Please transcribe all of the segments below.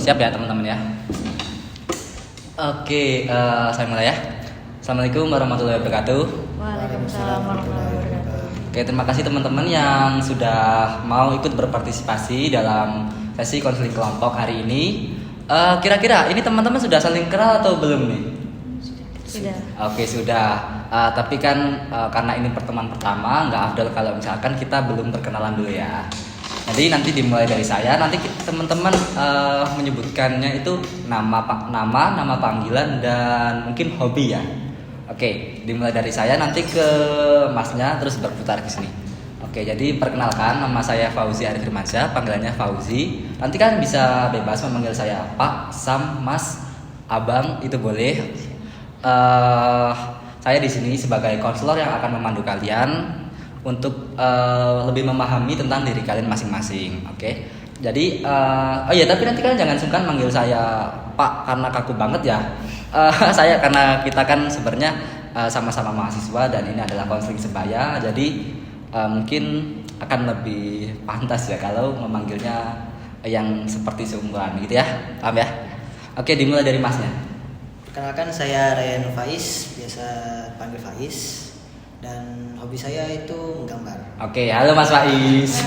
Siap ya teman-teman ya. Oke, saya mulai ya. Assalamualaikum warahmatullahi wabarakatuh. Waalaikumsalam warahmatullahi wabarakatuh. Oke, terima kasih teman-teman yang sudah mau ikut berpartisipasi dalam sesi konseling kelompok hari ini. Kira-kira ini teman-teman sudah saling kenal atau belum nih? Sudah. Oke, sudah. Tapi kan karena ini pertemuan pertama, nggak afdal kalau misalkan kita belum perkenalan dulu ya. Jadi nanti dimulai dari saya. Nanti teman-teman menyebutkannya itu nama panggilan dan mungkin hobi ya. Oke, dimulai dari saya nanti ke masnya terus berputar ke sini. Oke, jadi perkenalkan, nama saya Fauzi Arif Firmansyah, panggilannya Fauzi. Nanti kan bisa bebas memanggil saya Pak, Sam, Mas, Abang, itu boleh. Saya di sini sebagai konselor yang akan memandu kalian untuk lebih memahami tentang diri kalian masing-masing. Oke. Jadi tapi nanti kalian jangan sungkan manggil saya Pak karena kaku banget ya. Saya karena kita kan sebenarnya sama-sama mahasiswa dan ini adalah konseling sebaya. Jadi mungkin akan lebih pantas ya kalau memanggilnya yang seperti seumuran gitu ya. Paham ya? Oke, dimulai dari Masnya. Perkenalkan, saya Ryan Faiz, biasa panggil Faiz, dan hobi saya itu menggambar. Oke, halo Mas Faiz.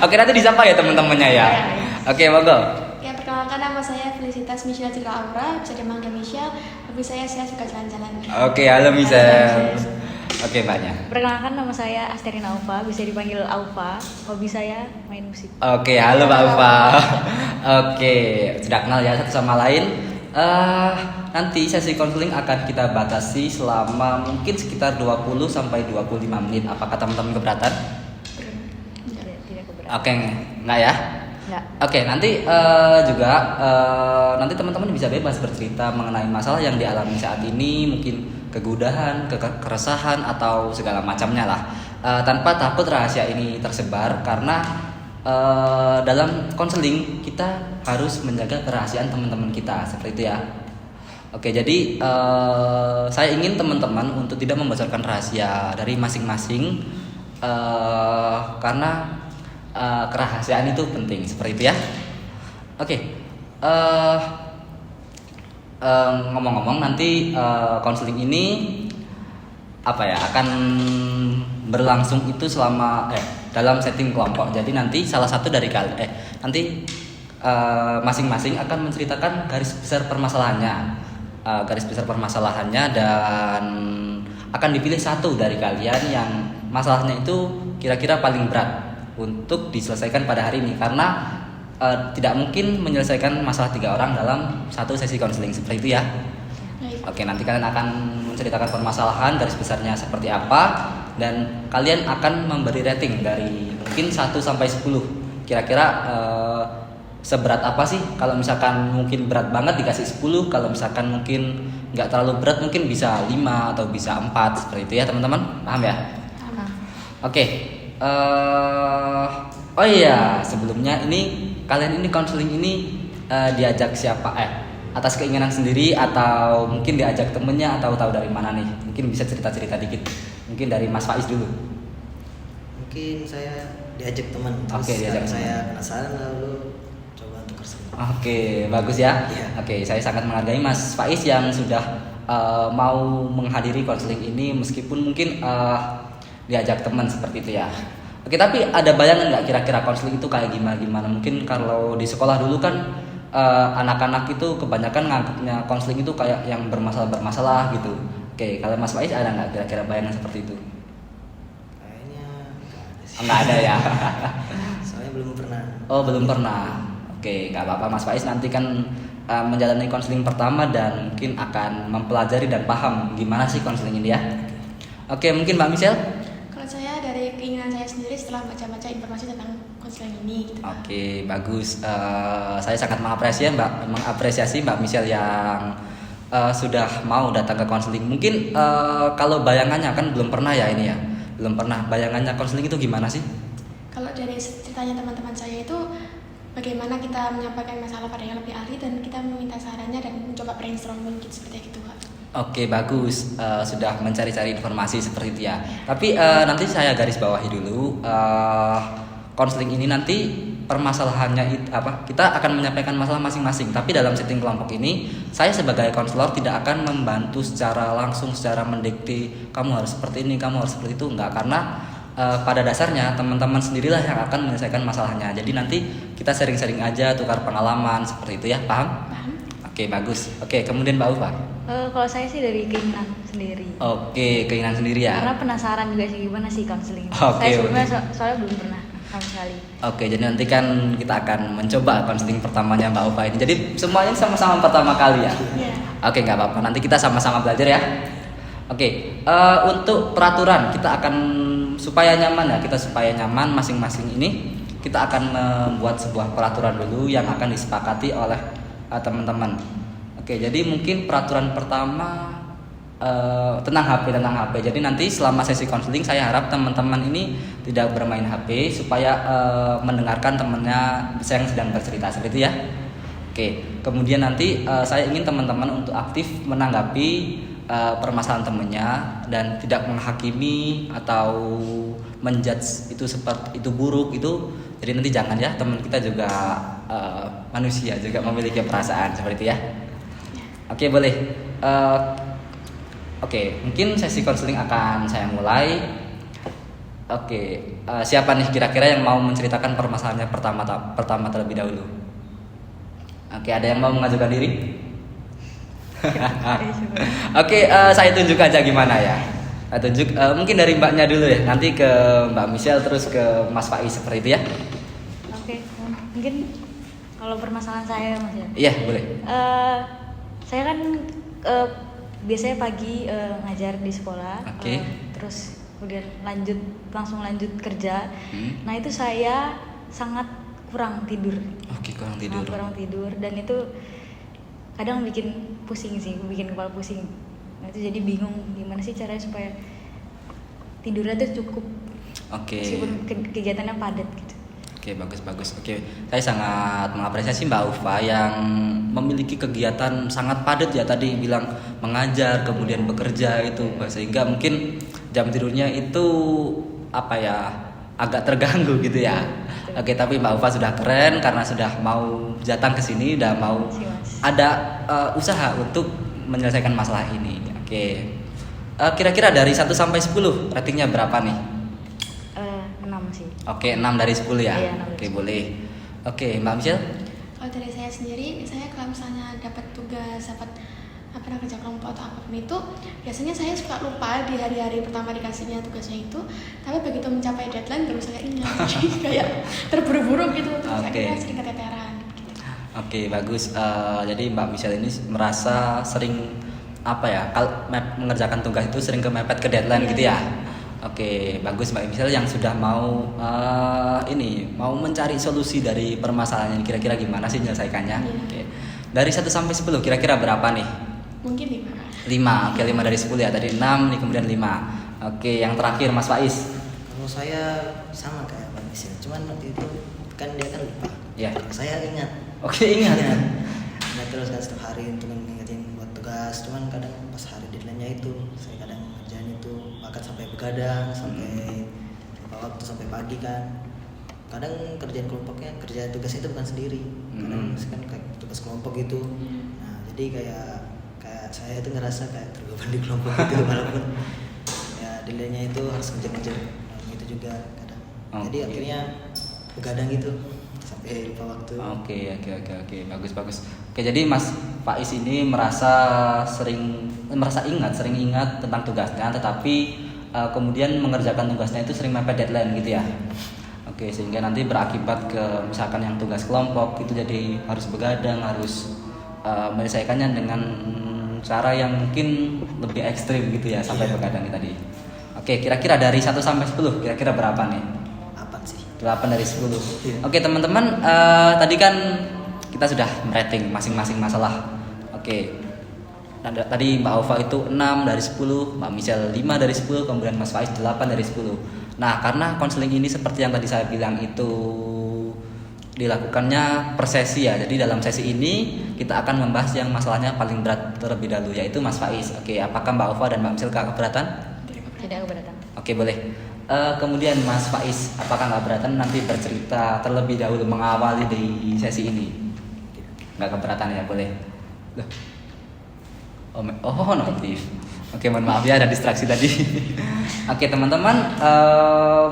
Oke, nanti disapa ya teman-temannya ya. Oke, monggo. Ya, perkenalkan, nama saya Felicitas Michelle Citra Aura, bisa dipanggil Michelle. Hobi saya suka jalan-jalan. Oke, halo Michelle. Oke, Mbaknya. Perkenalkan, nama saya Asterina Aufa, bisa dipanggil Aufa. Hobi saya main musik. Oke, halo Mbak Ufa. Oke, sudah kenal ya satu sama lain. Nanti sesi konseling akan kita batasi selama mungkin sekitar 20 sampai 25 menit. Apakah teman-teman keberatan? Tidak keberatan. Oke, enggak ya? Enggak. Oke, nanti juga nanti teman-teman bisa bebas bercerita mengenai masalah yang dialami saat ini, mungkin kegudahan, keresahan atau segala macamnya lah. Tanpa takut rahasia ini tersebar karena dalam konseling kita harus menjaga kerahasiaan teman-teman kita seperti itu ya. Oke, jadi saya ingin teman-teman untuk tidak membocorkan rahasia dari masing-masing karena kerahasiaan itu penting seperti itu ya. Oke, ngomong-ngomong nanti konseling ini akan berlangsung itu selama dalam setting kelompok. Jadi nanti salah satu dari kalian masing-masing akan menceritakan garis besar permasalahannya dan akan dipilih satu dari kalian yang masalahnya itu kira-kira paling berat untuk diselesaikan pada hari ini karena tidak mungkin menyelesaikan masalah 3 orang dalam satu sesi konseling seperti itu ya. Oke, nanti kalian akan menceritakan permasalahan, garis besarnya seperti apa, dan kalian akan memberi rating dari mungkin 1 sampai 10. Kira-kira seberat apa sih? Kalau misalkan mungkin berat banget dikasih 10, kalau misalkan mungkin nggak terlalu berat mungkin bisa 5 atau bisa 4 seperti itu ya teman-teman. Paham ya? Paham. Oke. Sebelumnya ini kalian ini konseling ini diajak siapa? Atas keinginan sendiri atau mungkin diajak temennya atau tahu dari mana nih? Mungkin bisa cerita-cerita dikit. Mungkin dari Mas Faiz dulu. Mungkin saya diajak teman. Oke, diajak teman. Saya penasaran lalu coba untuk konseling. Oke, bagus ya. Iya. Oke, saya sangat menghargai Mas Faiz yang sudah mau menghadiri konseling ini meskipun mungkin diajak teman seperti itu ya. Oke, tapi ada bayangan nggak kira-kira konseling itu kayak gimana? Mungkin kalau di sekolah dulu kan anak-anak itu kebanyakan nganggapnya konseling itu kayak yang bermasalah gitu. Oke, kalau Mas Faiz ada nggak kira-kira bayangan seperti itu? Kayaknya nggak ada sih. Nggak ada ya. Soalnya belum pernah. Oh, belum pernah. Oke, nggak apa-apa Mas Faiz nanti kan menjalani konseling pertama dan mungkin akan mempelajari dan paham gimana sih konseling ini ya. Oke, mungkin Mbak Michelle? Kalau saya dari keinginan saya sendiri setelah baca-baca informasi tentang konseling ini gitu. Oke, bagus. Saya sangat mengapresiasi Mbak Michelle yang sudah mau datang ke konseling. Mungkin kalau bayangannya kan belum pernah ya ini ya. Belum pernah. Bayangannya konseling itu gimana sih? Kalau dari ceritanya teman-teman saya itu bagaimana kita menyampaikan masalah pada yang lebih ahli dan kita meminta sarannya dan mencoba brainstorming gitu, seperti itu Kak. Oke, bagus. Sudah mencari-cari informasi seperti itu ya. Tapi nanti saya garis bawahi dulu. Konseling ini nanti permasalahannya kita akan menyampaikan masalah masing-masing, tapi dalam setting kelompok ini saya sebagai konselor tidak akan membantu secara langsung, secara mendikte kamu harus seperti ini, kamu harus seperti itu, enggak, karena pada dasarnya teman-teman sendirilah yang akan menyelesaikan masalahnya. Jadi nanti kita sharing-sharing aja, tukar pengalaman seperti itu ya, paham? Paham? Oke, bagus. Oke, kemudian Mbak Ufa. Kalau saya sih dari keinginan sendiri. Oke, keinginan sendiri ya. Karena penasaran juga sih gimana sih konseling. Oke, Saya sebelumnya oke. soalnya belum pernah sama sekali. Oke, jadi nanti kan kita akan mencoba konseling pertamanya Mbak Ufa ini. Jadi semuanya sama-sama pertama kali ya. Iya. Oke, nggak apa-apa. Nanti kita sama-sama belajar ya. Oke, untuk peraturan kita akan supaya nyaman ya. Kita supaya nyaman masing-masing ini kita akan membuat sebuah peraturan dulu yang akan disepakati oleh teman-teman. Oke, jadi mungkin peraturan pertama tentang HP. Jadi nanti selama sesi konseling saya harap teman-teman ini tidak bermain HP supaya mendengarkan temannya yang sedang bercerita seperti itu ya. Oke, kemudian nanti saya ingin teman-teman untuk aktif menanggapi permasalahan temannya dan tidak menghakimi atau menjudge itu seperti itu buruk itu. Jadi nanti jangan ya, teman kita juga manusia juga memiliki perasaan seperti itu ya. Oke, boleh. Oke, mungkin sesi konseling akan saya mulai. Oke, siapa nih kira-kira yang mau menceritakan permasalahannya pertama terlebih dahulu? Oke, ada yang mau mengajukan diri? Oke, saya tunjuk aja gimana ya. Saya tunjuk, mungkin dari mbaknya dulu ya. Nanti ke Mbak Michelle terus ke Mas Faiz seperti itu ya. Oke, mungkin kalau permasalahan saya Mas ya. Iya, boleh. Saya kan biasanya pagi ngajar di sekolah, Oke. terus kemudian langsung lanjut kerja. Nah itu saya sangat kurang tidur. Oke, kurang tidur. Sangat kurang tidur dan itu kadang bikin pusing sih, bikin kepala pusing. Nah itu jadi bingung gimana sih caranya supaya tidurnya tuh cukup. Oke. Meskipun kegiatannya padat gitu. Oke, bagus. Oke, saya sangat mengapresiasi Mbak Ufa yang memiliki kegiatan sangat padat ya, tadi bilang mengajar kemudian bekerja itu, sehingga mungkin jam tidurnya itu agak terganggu gitu ya. Oke, tapi Mbak Ufa sudah keren karena sudah mau datang ke sini, udah mau ada usaha untuk menyelesaikan masalah ini. Oke. Kira-kira dari 1 sampai 10 ratingnya berapa nih? 6 sih. Oke, 6 dari 10 ya. Iya, 6 dari Oke, 10. boleh. Oke, Mbak Michelle? Kalau dari saya sendiri, saya kalau misalnya dapat tugas, kerja kelompok atau apapun itu, biasanya saya suka lupa di hari-hari pertama dikasihnya tugasnya itu, tapi begitu mencapai deadline baru saya ingat. Jadi kayak terburu-buru gitu, terus akhirnya sering keteteran. Gitu. Oke, bagus. Jadi Mbak Michelle ini merasa sering mengerjakan tugas itu sering kemepet ke deadline gitu ya. Oke, bagus Mbak Michelle yang sudah mau mau mencari solusi dari permasalahan ini, kira-kira gimana sih menyelesaikannya. Oke. Dari 1 sampai 10 kira-kira berapa nih? Mungkin 5. 5. Oke, 5 dari 10 ya. Tadi 6 nih, kemudian 5. Oke, yang terakhir Mas Faiz. Kalau saya sama kayak Mbak Michelle, cuman waktu itu kan dia kan lupa. Iya. Saya ingat. Oke, ingat. Nah, terus kan setiap hari untuk ngingetin buat tugas, cuman kadang pas hari deadline-nya itu saya kadang kerjaan itu bahkan sampai begadang, sampai lupa waktu sampai pagi kan. Kadang kerjaan kelompoknya, kerjaan tugas itu bukan sendiri. Kadang kan kayak tugas kelompok gitu. Nah, jadi kayak saya itu ngerasa kayak terbeban di kelompok itu walaupun ya deadline-nya itu harus ngejar-ngejar. Nah, gitu juga kadang. Jadi akhirnya begadang gitu sampai lupa waktu. Oke, bagus. Oke, jadi Mas Faiz ini sering ingat tentang tugasnya, tetapi kemudian mengerjakan tugasnya itu sering mepet deadline gitu ya. Oke, sehingga nanti berakibat ke misalkan yang tugas kelompok itu jadi harus begadang, harus menyelesaikannya dengan cara yang mungkin lebih ekstrim gitu ya, sampai begadang tadi. Oke, kira-kira dari 1 sampai 10 kira-kira berapa nih? 8 sih. 8 dari 10. Oke, teman-teman, tadi kan kita sudah merating masing-masing masalah. Oke. Tadi Mbak Ufa itu 6 dari 10, Mbak Michelle 5 dari 10, kemudian Mas Faiz 8 dari 10. Nah, karena konseling ini seperti yang tadi saya bilang itu dilakukannya per sesi ya. Jadi dalam sesi ini kita akan membahas yang masalahnya paling berat terlebih dahulu, yaitu Mas Faiz. Oke, apakah Mbak Ufa dan Mbak Michelle keberatan? Tidak keberatan. Oke, boleh. kemudian Mas Faiz, apakah nggak keberatan nanti bercerita terlebih dahulu mengawali di sesi ini? Nggak keberatan ya, boleh. Loh. Oh, notif. Oke, mohon maaf ya ada distraksi tadi. Oke teman-teman,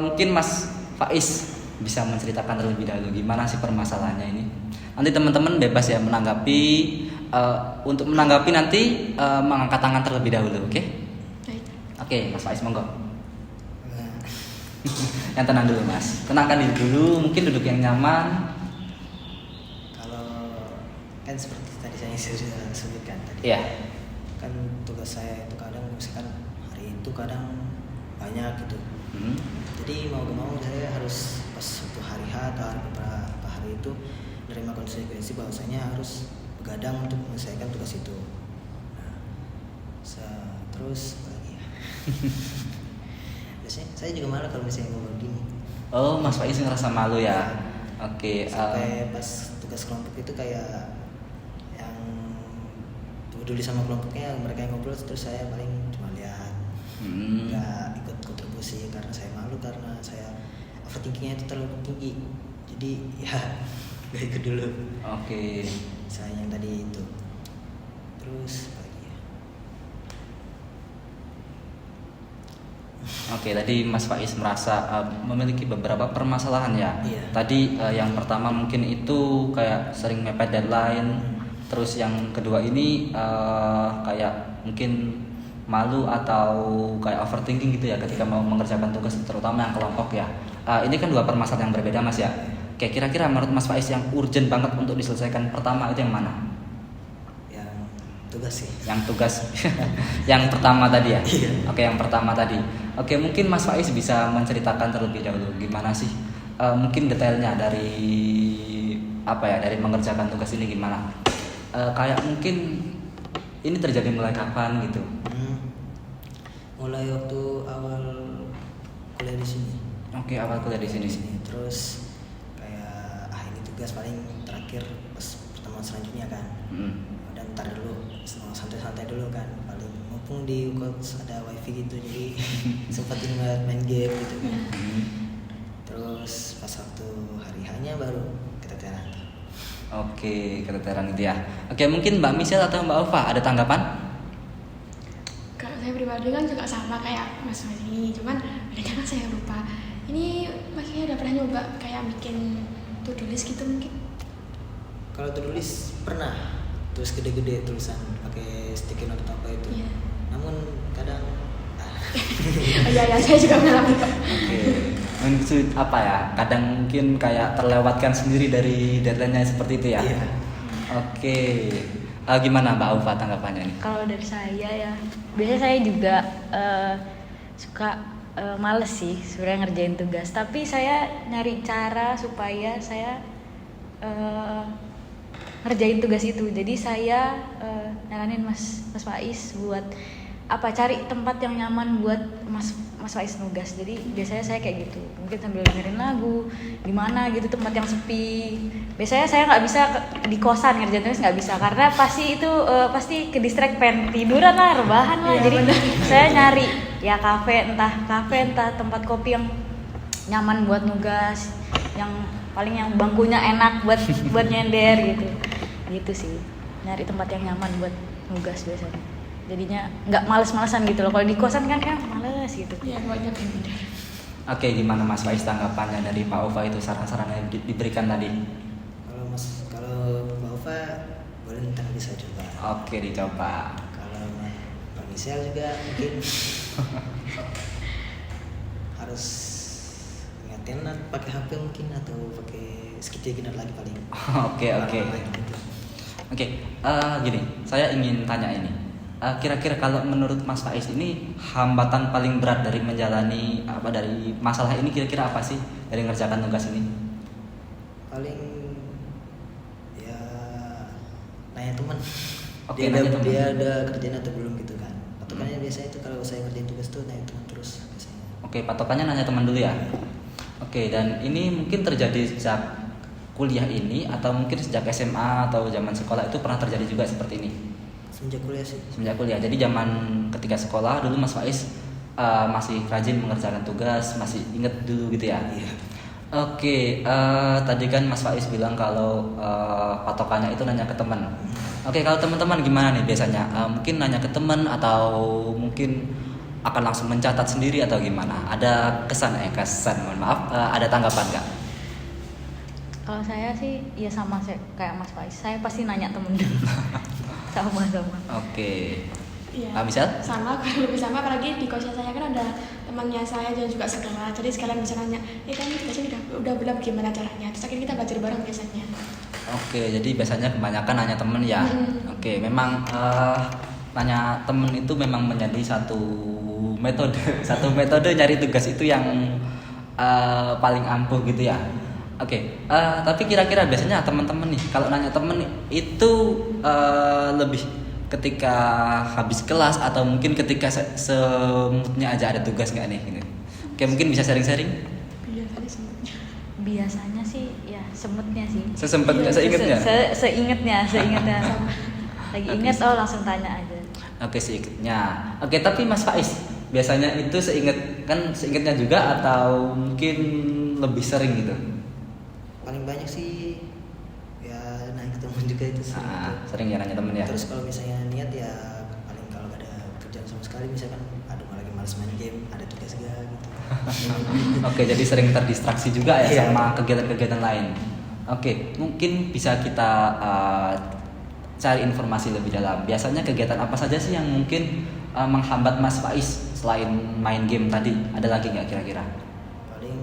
mungkin Mas Faiz bisa menceritakan terlebih dahulu gimana sih permasalahannya ini. Nanti teman-teman bebas ya menanggapi. Untuk menanggapi nanti mengangkat tangan terlebih dahulu, oke? Baik. Oke, Mas Faiz monggo. Yang tenang dulu Mas, tenangkan diri dulu, mungkin duduk yang nyaman. Kalau kan seperti tadi saya sudah sebutkan tadi. Iya. Kan tugas saya itu kadang misalkan hari itu kadang banyak gitu. Jadi mau gak mau saya harus pas suatu hari H atau hari beberapa hari itu menerima konsekuensi bahwasanya harus begadang untuk menyelesaikan tugas itu. Nah, terus apa lagi ya? Biasanya saya juga malah kalau misalnya ngomong gini. Oh, Mas Faiz ngerasa malu ya. Oke. Sampai pas tugas kelompok itu kayak yang peduli sama kelompoknya, mereka yang ngobrol terus saya paling cuma lihat, nggak ikut kontribusi karena saya malu, karena saya overthinkingnya itu terlalu tinggi. Jadi ya gak ikut dulu. Oke. Saya yang tadi itu. Terus apa lagi ya? Oke, tadi Mas Faiz merasa memiliki beberapa permasalahan ya. Iya. Tadi yang pertama mungkin itu kayak sering mepet deadline. Terus yang kedua ini kayak mungkin malu atau kayak overthinking gitu ya ketika mau mengerjakan tugas, terutama yang kelompok ya. Ini kan dua permasalahan yang berbeda Mas ya. Oke, kira-kira menurut Mas Faiz yang urgent banget untuk diselesaikan pertama itu yang mana? Yang tugas sih. Yang tugas yang pertama tadi ya. Iya. Oke, yang pertama tadi. Oke, mungkin Mas Faiz bisa menceritakan terlebih dahulu gimana sih mungkin detailnya dari apa ya, dari mengerjakan tugas ini gimana? Kayak mungkin ini terjadi mulai kapan gitu? Mulai waktu awal kuliah di sini. Oke, awal kuliah di sini. Terus kayak ini tugas paling terakhir pas pertemuan selanjutnya kan. Dan ntar dulu santai-santai dulu kan, paling mumpung di UKOS ada wifi gitu jadi sempetin buat main game gitu kan. Terus pas waktu hari hanya baru keteteran. Oke, keteteran itu ya. Oke, mungkin Mbak Michelle atau Mbak Ova ada tanggapan? Kalau saya pribadi kan juga sama kayak Mas Mas ini, cuman kadang-kadang saya lupa. Ini Masnya udah pernah nyoba kayak bikin to-do list gitu mungkin? Kalau tulis pernah, terus gede-gede tulisan pakai sticky note apa itu. Iya. Namun kadang Oh iya, saya juga mengalami kok. Oke. Maksud apa ya? Kadang mungkin kayak terlewatkan sendiri dari deadline-nya seperti itu ya. Iya. Oke. Gimana Mbak Ova tanggapannya nih? Kalau dari saya ya, biasanya saya juga suka males sih sebenarnya ngerjain tugas, tapi saya nyari cara supaya saya ngerjain tugas itu. Jadi saya nyaranin Mas Faiz buat cari tempat yang nyaman buat Mas Faiz nugas. Jadi biasanya saya kayak gitu, mungkin sambil dengerin lagu di mana gitu, tempat yang sepi. Biasanya saya nggak bisa di kosan ngerjain tugas, nggak bisa karena pasti itu pasti ke distract, pengen tiduran lah, rebahan lah. Ya, jadi bener. saya nyari ya kafe entah tempat kopi yang nyaman buat nugas, yang paling yang bangkunya enak buat nyender gitu sih. Nyari tempat yang nyaman buat nugas biasanya, jadinya nggak males-malesan gitu loh. Kalau di kosan kan males gitu. Iya, banyak yang benar. Oke, gimana Mas Faiz tanggapannya dari Pak Ova itu, saran-saran yang diberikan tadi? Kalau Mbak Ova boleh ntar bisa coba. Oke, dicoba. Kalau Mbak Michelle juga mungkin harus ingatin pakai HP mungkin, atau pakai skip lagi paling. Oke. Gitu. Oke, gini, saya ingin tanya ini. Kira-kira kalau menurut Mas Faiz ini hambatan paling berat dari menjalani dari masalah ini kira-kira apa sih dari mengerjakan tugas ini? Paling ya nanya teman. Oke, nanya teman. Dia ada kerjaan atau belum gitu kan. Patokannya biasanya itu kalau saya ngerjain tugas tuh nanya teman terus biasanya. Oke, patokannya nanya teman dulu ya. Oke, dan ini mungkin terjadi sejak kuliah ini atau mungkin sejak SMA atau zaman sekolah itu pernah terjadi juga seperti ini? Semenjak kuliah sih. Semenjak kuliah. Jadi zaman ketika sekolah dulu Mas Faiz masih rajin mengerjakan tugas, masih inget dulu gitu ya. Iya. Oke, tadi kan Mas Faiz bilang kalau patokannya itu nanya ke teman. Oke, kalau teman-teman gimana nih biasanya? Mungkin nanya ke teman atau mungkin akan langsung mencatat sendiri atau gimana? Ada mohon maaf, ada tanggapan nggak? Kalau saya sih ya sama kayak Mas Faiz, saya pasti nanya temen dulu. sama. Oke. Iya. Kak Misal? Sama, kurang lebih sama. Apalagi di kosnya saya kan ada temannya saya dan juga sekelas. Jadi sekalian bisa nanya, kan tugasnya udah belum, gimana caranya? Terus akhirnya kita belajar bareng biasanya. Oke, jadi biasanya kebanyakan nanya temen ya. Oke, memang nanya temen itu memang menjadi satu metode nyari tugas itu yang paling ampuh gitu ya. Oke, tapi kira-kira biasanya teman-teman nih kalau nanya temen itu lebih ketika habis kelas atau mungkin ketika semutnya aja ada tugas nggak nih? Gitu. Oke, mungkin bisa sharing-sharing. Biasanya semuanya. Biasanya sih ya semutnya sih. Sesempatnya, seingetnya. Seingetnya. Lagi inget langsung tanya aja. Oke, seingetnya. Oke, tapi Mas Faiz biasanya itu seingetnya juga atau mungkin lebih sering gitu? Paling banyak sih ya naik temen juga itu sih. Sering ya nanya temen ya. Terus kalau misalnya niat ya paling kalau gak ada kerjaan sama sekali, misalkan aduh lagi males main game, ada tugas gak gitu. Oke, jadi sering terdistraksi juga ya Iya. sama kegiatan-kegiatan lain. Oke, mungkin bisa kita cari informasi lebih dalam. Biasanya kegiatan apa saja sih yang mungkin menghambat Mas Faiz selain main game tadi? Ada lagi nggak kira-kira? Paling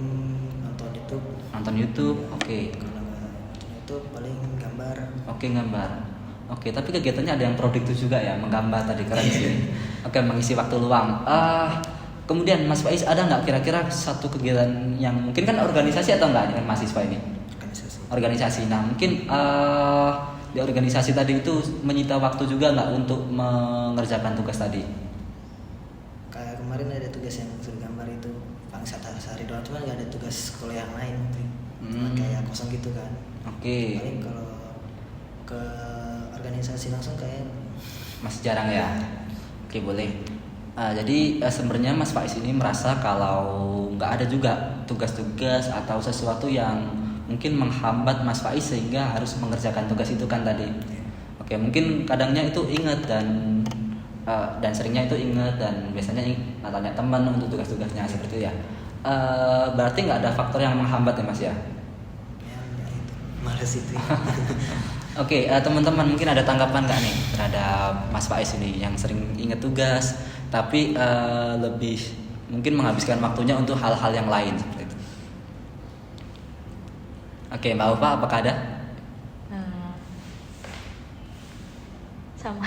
nonton YouTube. Nonton YouTube, oke. Kalau nggak nonton YouTube paling gambar. Oke, gambar. Oke, tapi kegiatannya ada yang produktif juga ya, menggambar tadi, keren sih. Oke, mengisi waktu luang. Kemudian Mas Faiz ada nggak kira-kira satu kegiatan yang mungkin kan organisasi atau enggak dengan mahasiswa ini? Organisasi. Nah, mungkin di organisasi tadi itu menyita waktu juga nggak untuk mengerjakan tugas tadi? Kayak kemarin ada tugas yang suruh gambar itu paling sehari doang, cuma nggak ada tugas kuliah yang lain gitu. Cuma kayak kosong gitu kan. Oke. Paling kalau ke organisasi langsung kayak Masih jarang ya. Oke, boleh. Jadi sebenarnya Mas Faiz ini merasa kalau nggak ada juga tugas-tugas atau sesuatu yang mungkin menghambat Mas Faiz sehingga harus mengerjakan tugas itu kan tadi. Oke, mungkin kadangnya itu ingat dan seringnya itu ingat dan biasanya tanya teman untuk tugas-tugasnya seperti itu ya. Berarti nggak ada faktor yang menghambat ya Mas ya? ya itu males itu. Oke, teman-teman mungkin ada tanggapan nggak nih terhadap Mas Faiz ini yang sering ingat tugas tapi lebih mungkin menghabiskan waktunya untuk hal-hal yang lain seperti itu. Oke, Mbak Upa, apakah ada? Sama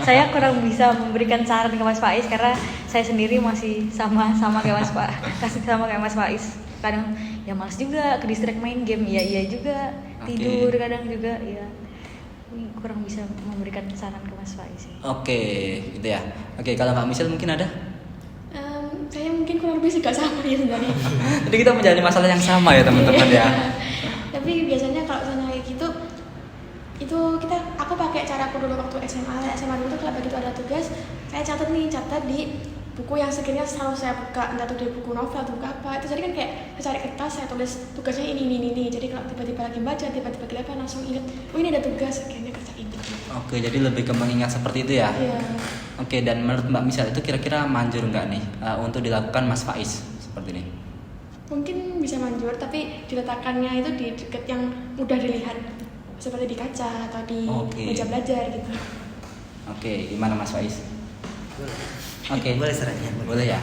saya kurang bisa memberikan saran ke Mas Faiz karena saya sendiri masih sama kayak Mas Faiz. Kadang ya malas juga ke distract main game, iya juga tidur kadang juga ya. Kurang bisa memberikan saran ke Mas Faiz. Oke, gitu ya. Oke, kalau Mbak Michelle mungkin ada? Saya mungkin kurang lebih juga sama ya sebenarnya. Jadi kita menjalani masalah yang sama ya teman-teman ya. Tapi biasanya kalau misalnya kayak gitu, aku pakai caraku dulu waktu SMA dulu tuh kalau begitu ada tugas, saya catat di buku yang sekiranya selalu saya buka, entah itu di buku novel atau buku apa. Itu jadi kan kayak saya cari kertas, saya tulis tugasnya ini. Jadi kalau tiba-tiba lagi baca, tiba-tiba kelihatan langsung ingat, oh ini ada tugas, akhirnya kerjain gitu. Oke, jadi lebih ke mengingat seperti itu ya. Iya. Oke, dan menurut Mbak Michelle itu kira-kira manjur nggak nih untuk dilakukan Mas Faiz seperti ini? Mungkin bisa manjur, tapi diletakkannya itu di dekat yang mudah dilihat, seperti di kaca atau di meja belajar gitu. Oke, gimana Mas Faiz? Oke. Boleh sarannya. Boleh ya.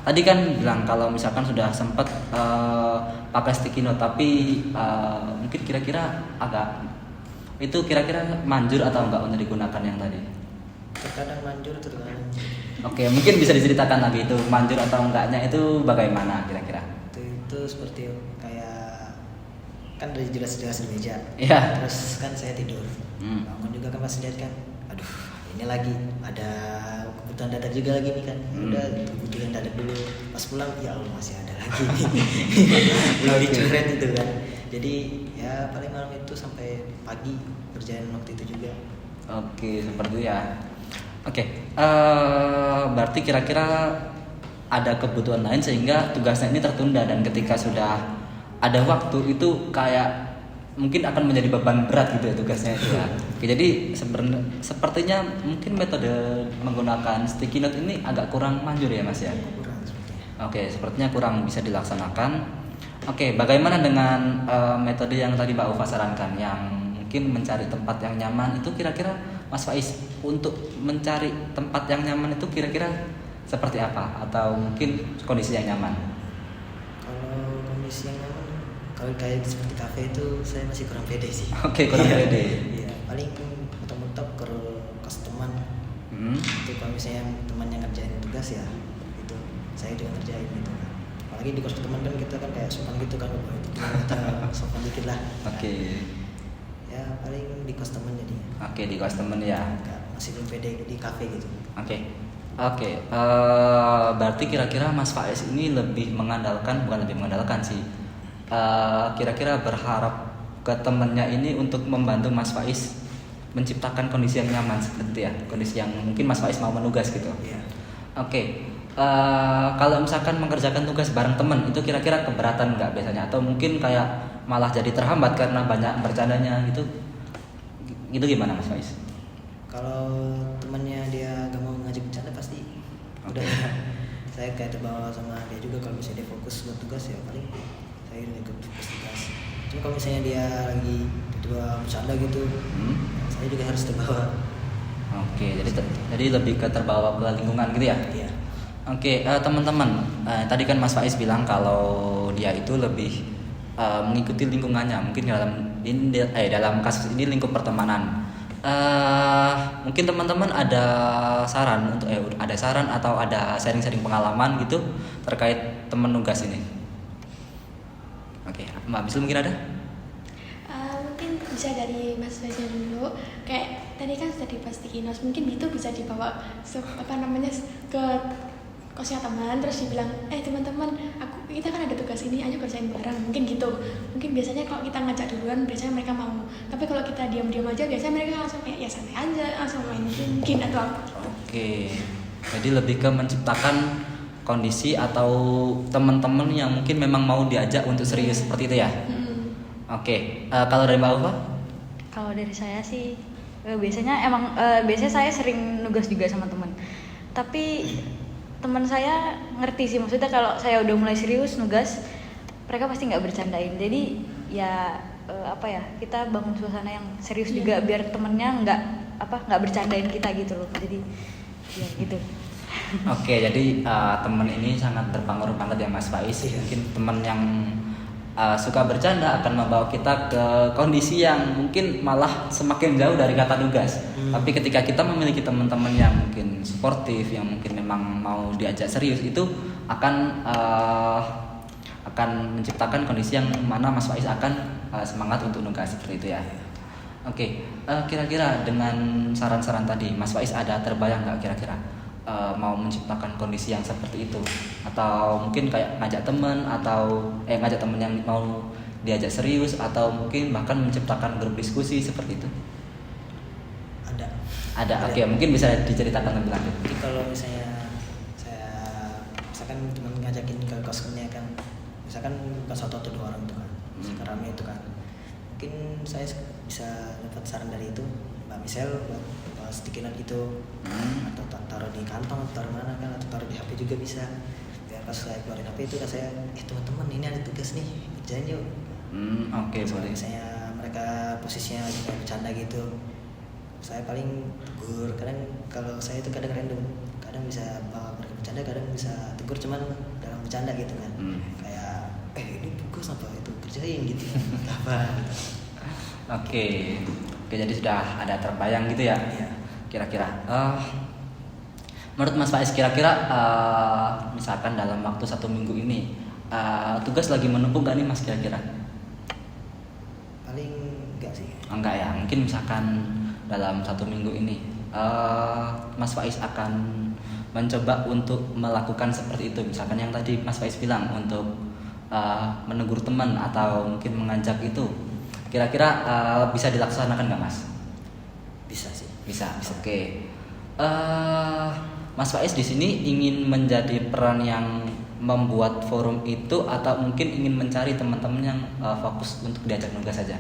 Tadi kan bilang kalau misalkan sudah sempat pakai sticky note, tapi mungkin kira-kira kira-kira manjur atau enggak untuk digunakan yang tadi? Terkadang manjur, terkadang. Oke, mungkin bisa diceritakan lagi itu manjur atau enggaknya itu bagaimana kira-kira? Itu seperti kayak kan udah jelas-jelas di meja. Iya. Terus kan saya tidur. Bangun juga kan pasti lihat kan. Aduh, ini lagi ada kebutuhan dadak juga lagi nih kan. Udah kebutuhan dadak dulu. Pas pulang ya Allah masih ada lagi. Belum dicoret itu kan. Jadi ya paling malam itu sampai pagi kerjaan waktu itu juga. Oke, seperti itu ya. Oke, berarti kira-kira ada kebutuhan lain sehingga tugasnya ini tertunda, dan ketika sudah ada waktu itu kayak mungkin akan menjadi beban berat gitu ya tugasnya itu ya. Oke, jadi sepertinya mungkin metode menggunakan sticky note ini agak kurang manjur ya Mas ya. Kurang sepertinya. Oke, sepertinya kurang bisa dilaksanakan. Oke, bagaimana dengan metode yang tadi Mbak Ufa sarankan, yang mungkin mencari tempat yang nyaman itu, kira-kira Mas Faiz untuk mencari tempat yang nyaman itu kira-kira seperti apa, atau mungkin kondisi yang nyaman? Kalau kondisi yang nyaman, kalau kayak seperti kafe itu saya masih kurang pede sih. Oke, kurang Iya. pede. Iya, paling mentok-mentok ke kos teman. Hmm. Itu kalau misalnya teman yang ngerjain tugas ya, itu saya juga ngerjain gitu kan. Apalagi di kos teman kan kita kan kayak sopan gitu kan, itu kita sopan dikit lah. Oke. Ya paling di kos teman jadinya. Oke, di kelas temen ya. Masih belum pede di kafe gitu. Oke. Berarti kira-kira Mas Faiz ini bukan lebih mengandalkan sih. Kira-kira berharap ke temennya ini untuk membantu Mas Faiz menciptakan kondisi yang nyaman seperti itu ya, kondisi yang mungkin Mas Faiz mau menugas gitu. Iya. Oke. Kalau misalkan mengerjakan tugas bareng temen itu kira-kira keberatan nggak biasanya, atau mungkin kayak malah jadi terhambat karena banyak bercandanya gitu? Itu gimana Mas Faiz? Kalau temannya dia gak mau ngajak bercanda pasti udah. Saya kayak terbawa sama dia juga. Kalau misalnya dia fokus buat tugas ya paling saya ikut fokus tugas. Cuma kalau misalnya dia lagi tiba-tiba bercanda gitu, saya juga harus terbawa. Oke, jadi lebih ke terbawa ke lingkungan gitu ya? Iya. Oke, teman-teman, tadi kan Mas Faiz bilang kalau dia itu lebih mengikuti lingkungannya, mungkin dalam kasus ini lingkup pertemanan. Mungkin teman-teman ada saran atau ada sharing-sharing pengalaman gitu terkait teman nugas ini. Oke, Mbak Bisul mungkin ada? Mungkin bisa dari Mas Fajar dulu. Kayak tadi kan sudah dibahas sticky notes, mungkin itu bisa dibawa ke kosnya teman, terus dibilang, teman-teman, kita kan ada tugas ini, ayo kerjain bareng, mungkin gitu. Mungkin biasanya kalau kita ngajak duluan, biasanya mereka mau. Tapi kalau kita diam-diam aja, biasanya mereka langsung kayak ya santai aja, langsung main mungkin atau apa. Oke, jadi lebih ke menciptakan kondisi atau teman-teman yang mungkin memang mau diajak untuk serius seperti itu ya. Oke, kalau dari Mbak Ufa? Kalau dari saya sih biasanya saya sering nugas juga sama teman. Tapi teman saya ngerti sih, maksudnya kalau saya udah mulai serius nugas, mereka pasti nggak bercandain. Jadi ya kita bangun suasana yang serius juga biar temennya nggak bercandain kita gitu loh. Jadi ya gitu. Oke, jadi teman ini sangat berpengaruh banget ya Mas Faiz. Mungkin teman yang suka bercanda akan membawa kita ke kondisi yang mungkin malah semakin jauh dari kata tugas. Tapi ketika kita memiliki teman-teman yang mungkin suportif, yang mungkin memang mau diajak serius, itu akan menciptakan kondisi yang mana Mas Faiz akan semangat untuk nugas seperti itu ya. Oke, kira-kira dengan saran-saran tadi Mas Faiz ada terbayang nggak kira-kira mau menciptakan kondisi yang seperti itu, atau mungkin kayak ngajak teman yang mau diajak serius, atau mungkin bahkan menciptakan grup diskusi seperti itu? Ada. Oke, mungkin bisa diceritakan lebih lanjut. Jadi kalau misalnya saya misalkan teman ngajakin ke kosnya kan, misalkan bukan satu atau dua orang itu kan, sekarangnya itu kan, mungkin saya bisa dapat saran dari itu Mbak Michelle buat sticky note gitu, atau taruh di kantong atau taruh mana kan, atau taruh di HP juga bisa. Biar pas saya keluarin HP itu udah saya, teman-teman ini ada tugas nih, kerjain yuk. Oke, boleh. Misalnya mereka posisinya lagi kayak bercanda gitu, saya paling tegur. Kadang kalau saya itu kadang random, kadang bisa bawa mereka bercanda, kadang bisa tegur cuman dalam bercanda gitu kan. Kayak ini tugas apa itu, kerjain gitu. Apa? Oke, jadi sudah ada terbayang gitu ya. Iya. Kira-kira menurut Mas Faiz, kira-kira misalkan dalam waktu 1 minggu ini tugas lagi menumpuk gak nih Mas kira-kira? Paling enggak sih. Enggak ya, mungkin misalkan dalam 1 minggu ini Mas Faiz akan mencoba untuk melakukan seperti itu. Misalkan yang tadi Mas Faiz bilang untuk menegur teman atau mungkin mengajak itu, kira-kira bisa dilaksanakan nggak Mas? Bisa sih. Bisa. Oke. eh Mas Faiz di sini ingin menjadi peran yang membuat forum itu atau mungkin ingin mencari teman-teman yang fokus untuk diajak nugas saja?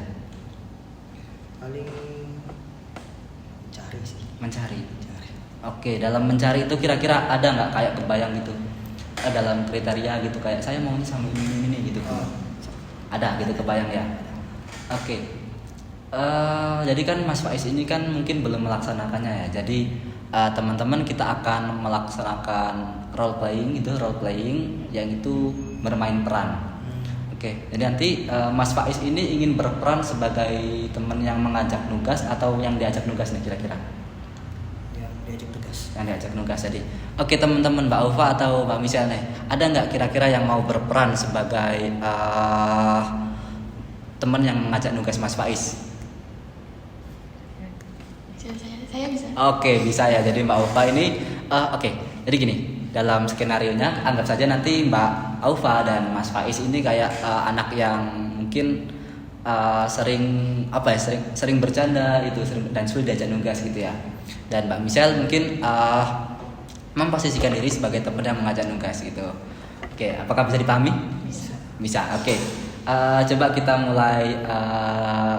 Paling cari sih. Mencari. Oke, dalam mencari itu kira-kira ada nggak kayak kebayang gitu? Dalam kriteria gitu kayak saya maunya sama ini gitu. Ada gitu kebayang ya. Oke. Jadi kan Mas Faiz ini kan mungkin belum melaksanakannya ya. Jadi teman-teman kita akan melaksanakan role playing yang itu bermain peran. Oke. Jadi nanti Mas Faiz ini ingin berperan sebagai teman yang mengajak nugas atau yang diajak nugas nih kira-kira? Yang diajak tugas. Yang diajak nugas tadi. Oke teman-teman, Mbak Ufa atau Mbak Michelle nih, ada nggak kira-kira yang mau berperan sebagai teman yang mengajak nugas Mas Faiz? Saya bisa. Oke, bisa ya. Jadi Mbak Ufa ini oke. Jadi gini, dalam skenarionya anggap saja nanti Mbak Ufa dan Mas Faiz ini kayak anak yang mungkin sering bercanda itu dan sulit diajak nugas gitu ya. Dan Mbak Michelle mungkin memposisikan diri sebagai teman yang mengajak nugas gitu. Oke, apakah bisa dipahami? Bisa. Oke. Coba kita mulai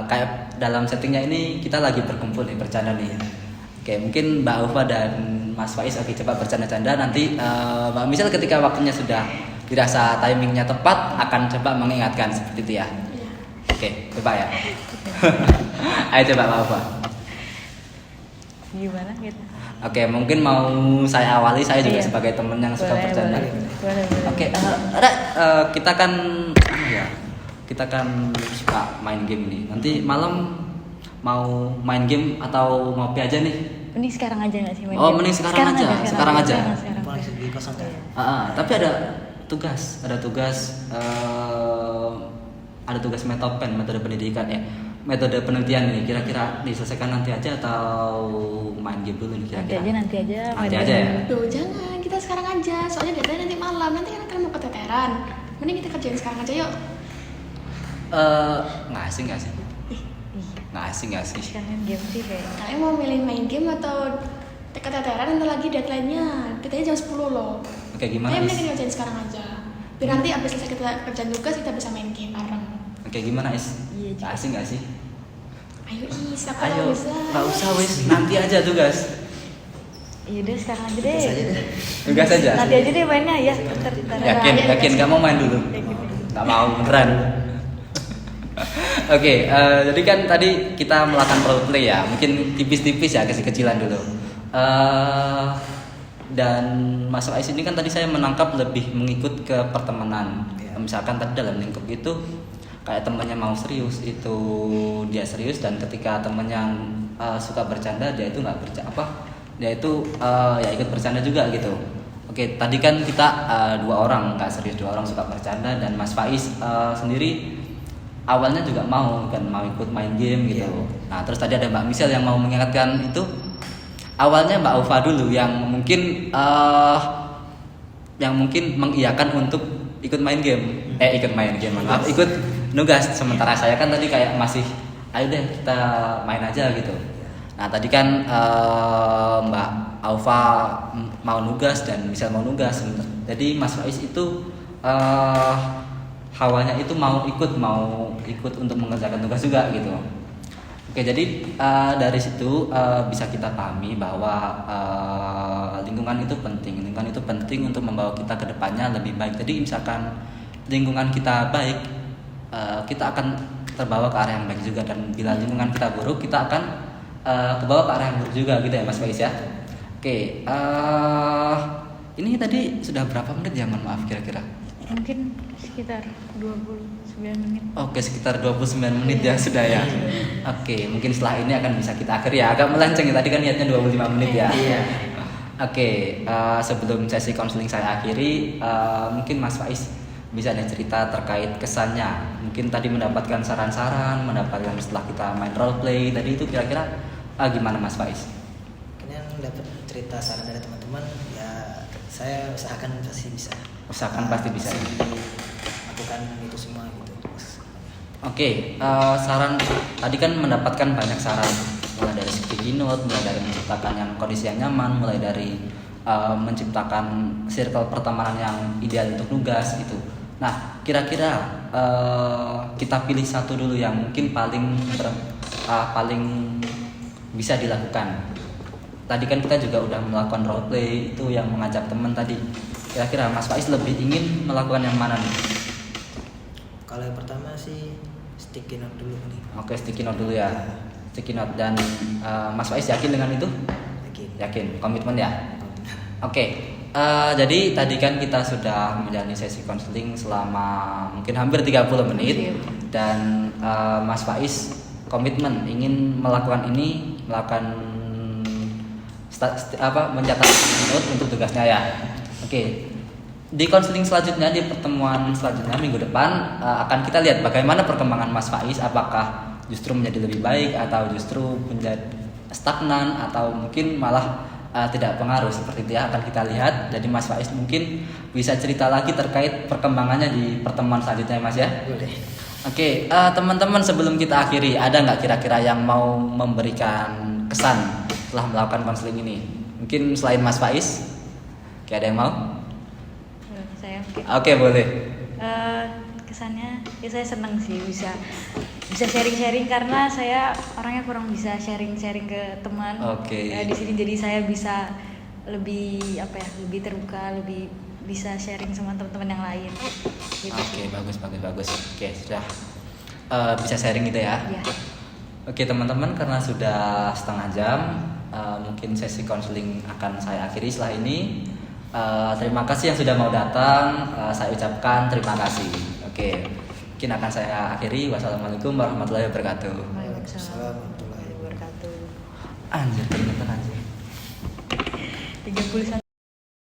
kayak dalam settingnya ini kita lagi berkumpul nih, bercanda nih. Oke, mungkin Mbak Ufa dan Mas Faiz coba bercanda-canda. Nanti Mbak Michelle ketika waktunya sudah dirasa timingnya tepat akan coba mengingatkan seperti itu ya. Iya. Oke, coba ya. Ayo coba Mbak Ufa. Gimana gitu? Oke, mungkin mau saya awali, saya juga Iya. sebagai teman yang suka Boleh, bercanda. boleh. Oke, kita kan suka main game ini. Nanti malam mau main game atau ngopi aja nih? Mending sekarang aja nggak sih? main Oh, game? mending sekarang aja. Paling lebih kosong kan. Tapi ada tugas, ada tugas metode pendidikan ya. Metode penelitian ini kira-kira diselesaikan nanti aja atau main game dulu nih kira-kira? Nanti aja. Nanti main aja game. ya. Duh, jangan, kita sekarang aja. Soalnya deadline nanti malam. Nanti kan kalian mau keteteran. Mending kita kerjain sekarang aja yuk. Nggak asing. Ih, Nggak asing. sekarang game sih kayak. Kalian mau milih main game atau keteteran nanti lagi deadline-nya. Kita jam 10 loh. Oke, gimana? Mending Is? kita kerjain sekarang aja. Biar nanti abis selesai kita kerjaan tugas kita bisa main game bareng. Oke, gimana Is? Iya, Nggak asing nggak sih? Ayo Is, aku Ayo, nggak bisa. nggak usah wis, nanti aja tugas. Iya deh sekarang aja Tugas aja deh. deh. Tugas aja. Nanti aja deh mainnya ya. Ntar. Yakin nggak mau main dulu? Nggak mau beneran. Oke, jadi kan tadi kita melakukan role play ya, mungkin tipis-tipis ya, kecil-kecilan dulu. Dan Mas Faiz ini kan tadi saya menangkap lebih mengikut ke pertemanan. Iya. Misalkan tadi dalam lingkup itu kayak temannya mau serius itu dia serius, dan ketika temannya yang suka bercanda dia itu nggak dia itu ya ikut bercanda juga gitu. Oke, tadi kan kita 2 orang nggak serius, 2 orang suka bercanda, dan Mas Faiz sendiri awalnya juga mau ikut main game gitu. Nah, terus tadi ada Mbak Michelle yang mau mengingatkan itu. Awalnya Mbak Ufa dulu yang mungkin mengiyakan untuk ikut main game. Ikut nugas. Sementara saya kan tadi kayak masih ayo deh kita main aja gitu. Nah, tadi kan Mbak Ufa mau nugas dan Michelle mau nugas. Jadi Mas Faiz itu hawanya itu mau ikut untuk mengerjakan tugas juga gitu. Oke, jadi dari situ bisa kita pahami bahwa lingkungan itu penting untuk membawa kita ke depannya lebih baik. Jadi misalkan lingkungan kita baik, kita akan terbawa ke arah yang baik juga, dan bila lingkungan kita buruk, kita akan terbawa ke arah yang buruk juga gitu ya Mas Faiz ya. Oke, ini tadi sudah berapa menit ya, mohon maaf kira-kira? Mungkin sekitar 29 menit. Oke, sekitar 29 menit ya sudah ya. Oke, mungkin setelah ini akan bisa kita akhiri ya. Agak melenceng ya, tadi kan niatnya 25 menit ya. Iya. Oke, sebelum sesi konseling saya akhiri, mungkin Mas Faiz bisa nih cerita terkait kesannya. Mungkin tadi mendapatkan saran-saran, mendapatkan setelah kita main role play tadi itu kira-kira gimana Mas Faiz? Kalian dapat cerita saran dari teman-teman, ya saya usahakan pasti bisa. Pasti bisa. Lakukan itu semua gitu. Oke, saran tadi kan mendapatkan banyak saran mulai dari sticky note, mulai dari menciptakan yang kondisi yang nyaman, mulai dari menciptakan circle pertemanan yang ideal untuk nugas gitu. Nah, kira-kira kita pilih satu dulu yang mungkin paling bisa dilakukan. Tadi kan kita juga udah melakukan role play itu yang mengajak teman tadi. Kira-kira Mas Faiz lebih ingin melakukan yang mana nih? Kalau yang pertama sih sticky note dulu nih. Oke, sticky note dulu ya. Sticky note. Dan Mas Faiz yakin dengan itu? Yakin, komitmen ya. Oke, jadi tadi kan kita sudah menjalani sesi konseling selama mungkin hampir 30 menit. Dan Mas Faiz komitmen ingin melakukan mencatat note untuk tugasnya ya. Oke. Di konseling selanjutnya, di pertemuan selanjutnya minggu depan akan kita lihat bagaimana perkembangan Mas Faiz, apakah justru menjadi lebih baik atau justru menjadi stagnan atau mungkin malah tidak pengaruh, seperti itu ya, akan kita lihat. Jadi Mas Faiz mungkin bisa cerita lagi terkait perkembangannya di pertemuan selanjutnya Mas ya. Boleh. Oke, teman-teman, sebelum kita akhiri, ada nggak kira-kira yang mau memberikan kesan setelah melakukan konseling ini? Mungkin selain Mas Faiz, ada yang mau? Saya mungkin. Oke, boleh. Kesannya ya saya senang sih bisa sharing-sharing, karena saya orangnya kurang bisa sharing-sharing ke teman. Oke. Di sini jadi saya bisa lebih lebih terbuka, lebih bisa sharing sama teman-teman yang lain. Gitu. Oke, bagus. Oke, sudah bisa sharing gitu ya. Iya. Oke, teman-teman, karena sudah setengah jam, mungkin sesi konseling akan saya akhiri setelah ini. Terima kasih yang sudah mau datang. Saya ucapkan terima kasih. Oke, mungkin akan saya akhiri. Wassalamualaikum warahmatullahi wabarakatuh. Waalaikumsalam warahmatullahi wabarakatuh. Anjir, ternyata anjir. 31